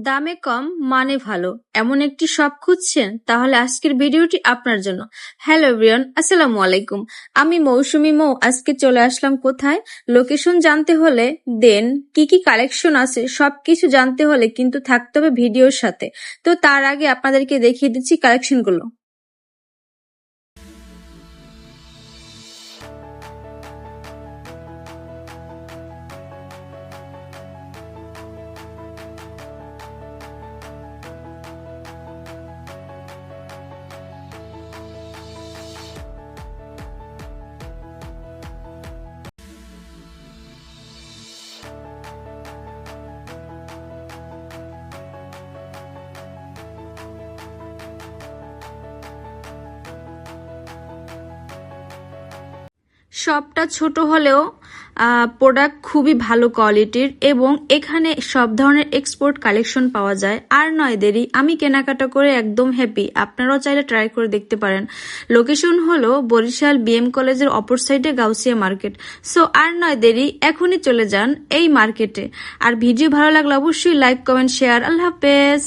দামে কম মানে ভালো এমন একটি শপ খুঁজছেন? তাহলে আজকের ভিডিওটি আপনার জন্য। হ্যালো এভরিওয়ান, আসসালামু আলাইকুম। আমি মৌসুমী মৌ। আজকে চলে আসলাম কোথায়? লোকেশন জানতে হলে দেন কি কি কালেকশন আছে সবকিছু জানতে হলে কিন্তু থাকতে হবে ভিডিওর সাথে। তো তার আগে আপনাদেরকে দেখিয়ে দিচ্ছি কালেকশনগুলো। শপটা ছোট হলেও প্রোডাক্ট খুবই ভালো কোয়ালিটির এবং এখানে সব ধরনের এক্সপোর্ট কালেকশন পাওয়া যায়। আর নয় দেরি, আমি কেনাকাটা করে একদম হ্যাপি। আপনারাও চাইলে ট্রাই করে দেখতে পারেন। লোকেশন হলো বরিশাল বিএম কলেজের অপর সাইডে গাউসিয়া মার্কেট। সো আর নয় দেরি, এখনই চলে যান এই মার্কেটে। আর ভিডিও ভালো লাগলে অবশ্যই লাইক, কমেন্ট, শেয়ার। আল্লাহ হাফেজ।